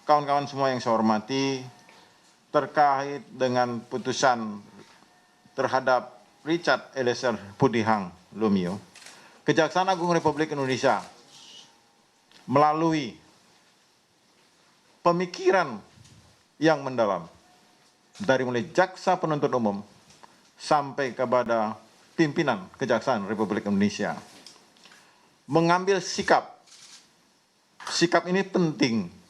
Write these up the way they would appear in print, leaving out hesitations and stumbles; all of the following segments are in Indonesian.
kawan-kawan semua yang saya hormati, terkait dengan putusan terhadap Richard Eliezer Pudihang Lumiu, Kejaksaan Agung Republik Indonesia melalui pemikiran yang mendalam dari mulai jaksa penuntut umum sampai kepada pimpinan Kejaksaan Republik Indonesia mengambil sikap. Sikap ini penting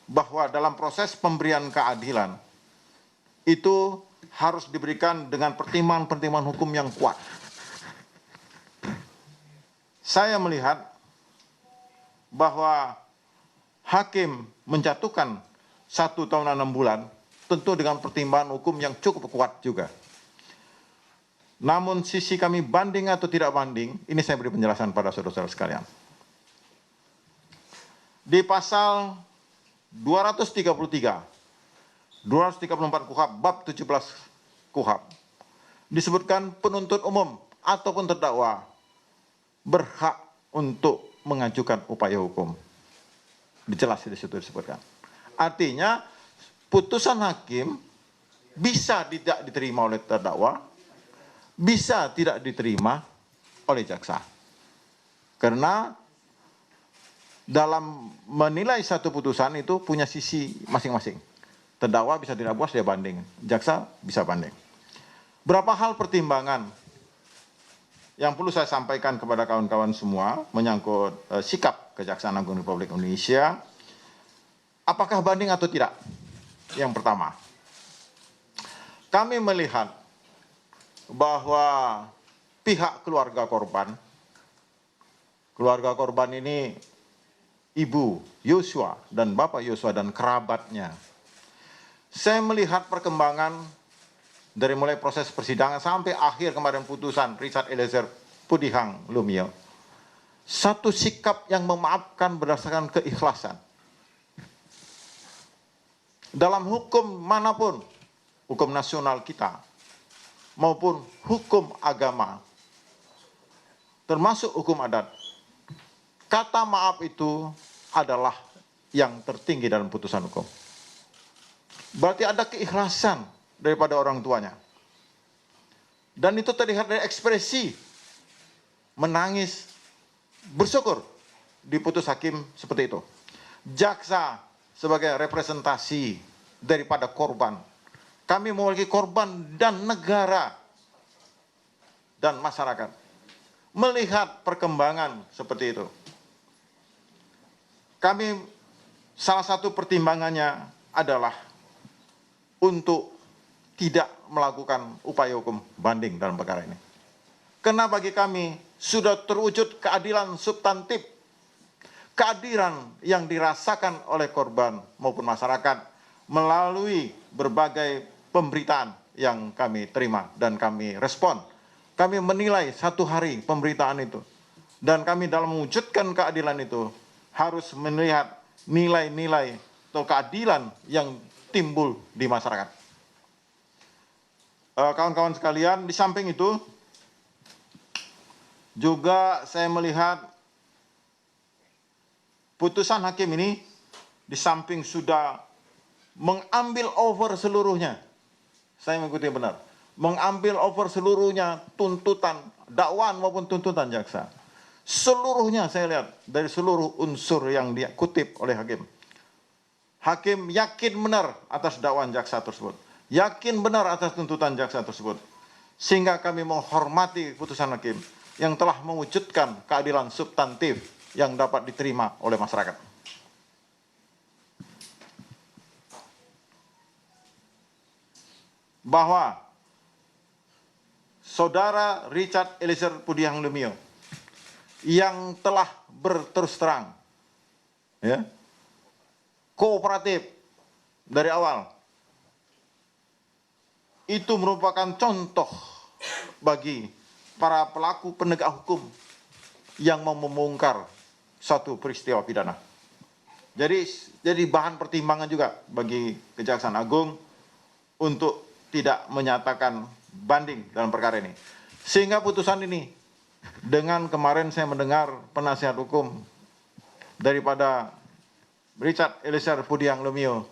bahwa dalam proses pemberian keadilan itu harus diberikan dengan pertimbangan-pertimbangan hukum yang kuat. Saya melihat bahwa hakim menjatuhkan 1 tahun 6 bulan tentu dengan pertimbangan hukum yang cukup kuat juga. Namun sisi kami banding atau tidak banding, ini saya beri penjelasan pada saudara-saudara sekalian. Di pasal 233, 234 KUHP, bab 17 KUHP, disebutkan penuntut umum ataupun terdakwa berhak untuk mengajukan upaya hukum. Dijelas di situ disebutkan. Artinya putusan hakim bisa tidak diterima oleh terdakwa, bisa tidak diterima oleh jaksa. Karena dalam menilai satu putusan itu punya sisi masing-masing. Terdakwa bisa tidak puas, dia banding. Jaksa bisa banding. Berapa hal pertimbangan yang perlu saya sampaikan kepada kawan-kawan semua menyangkut sikap Kejaksaan Agung Republik Indonesia. Apakah banding atau tidak? Yang pertama, kami melihat bahwa pihak keluarga korban ini Ibu Yosua dan Bapak Yosua dan kerabatnya. Saya melihat perkembangan dari mulai proses persidangan sampai akhir kemarin putusan Richard Eliezer Pudihang Lumiu. Satu sikap yang memaafkan berdasarkan keikhlasan. Dalam hukum manapun, hukum nasional kita, maupun hukum agama, termasuk hukum adat, kata maaf itu adalah yang tertinggi dalam putusan hukum. Berarti ada keikhlasan daripada orang tuanya. Dan itu terlihat dari ekspresi menangis, bersyukur diputus hakim seperti itu. Jaksa sebagai representasi daripada korban. Kami mewakili korban dan negara dan masyarakat. Melihat perkembangan seperti itu. Kami salah satu pertimbangannya adalah untuk tidak melakukan upaya hukum banding dalam perkara ini. Karena bagi kami sudah terwujud keadilan substantif. Keadilan yang dirasakan oleh korban maupun masyarakat melalui berbagai pemberitaan yang kami terima dan kami respon. Kami menilai 1 hari pemberitaan itu. Dan kami dalam mewujudkan keadilan itu harus melihat nilai-nilai atau keadilan yang timbul di masyarakat. Kawan-kawan sekalian, di samping itu juga saya melihat putusan hakim ini di samping sudah mengambil over seluruhnya. Saya mengikuti benar. Mengambil over seluruhnya tuntutan dakwaan maupun tuntutan jaksa. Seluruhnya saya lihat dari seluruh unsur yang dia kutip oleh hakim. Hakim yakin benar atas dakwaan jaksa tersebut. Yakin benar atas tuntutan jaksa tersebut. Sehingga kami menghormati putusan hakim yang telah mewujudkan keadilan substantif yang dapat diterima oleh masyarakat. Bahwa saudara Richard Eliezer Pudihang Lumiu yang telah berterus terang, kooperatif dari awal, itu merupakan contoh bagi para pelaku penegak hukum yang mau membongkar suatu peristiwa pidana. Jadi bahan pertimbangan juga bagi Kejaksaan Agung untuk tidak menyatakan banding dalam perkara ini. Sehingga putusan ini, dengan kemarin saya mendengar penasihat hukum daripada Richard Eliezer Pudiang Lumiu,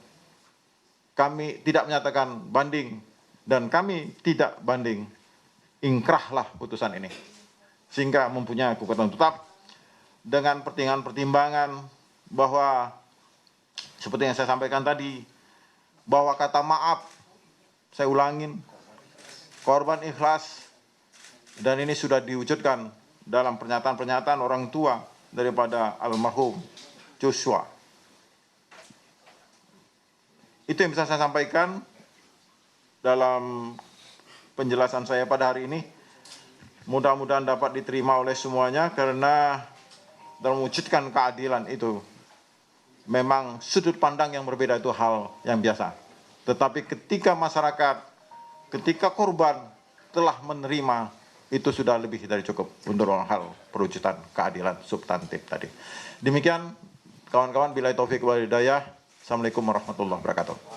kami tidak menyatakan banding dan kami tidak banding. Ingkrahlah putusan ini, sehingga mempunyai kekuatan tetap dengan pertimbangan bahwa seperti yang saya sampaikan tadi, bahwa kata maaf, saya ulangin, korban ikhlas, dan ini sudah diwujudkan dalam pernyataan-pernyataan orang tua daripada almarhum Joshua. Itu yang bisa saya sampaikan dalam penjelasan saya pada hari ini. Mudah-mudahan dapat diterima oleh semuanya, karena dalam mewujudkan keadilan itu memang sudut pandang yang berbeda itu hal yang biasa. Tetapi ketika masyarakat, ketika korban telah menerima, itu sudah lebih dari cukup untuk hal perwujudan keadilan substantif tadi. Demikian kawan-kawan, billahi taufik wal hidayah. Assalamualaikum warahmatullahi wabarakatuh.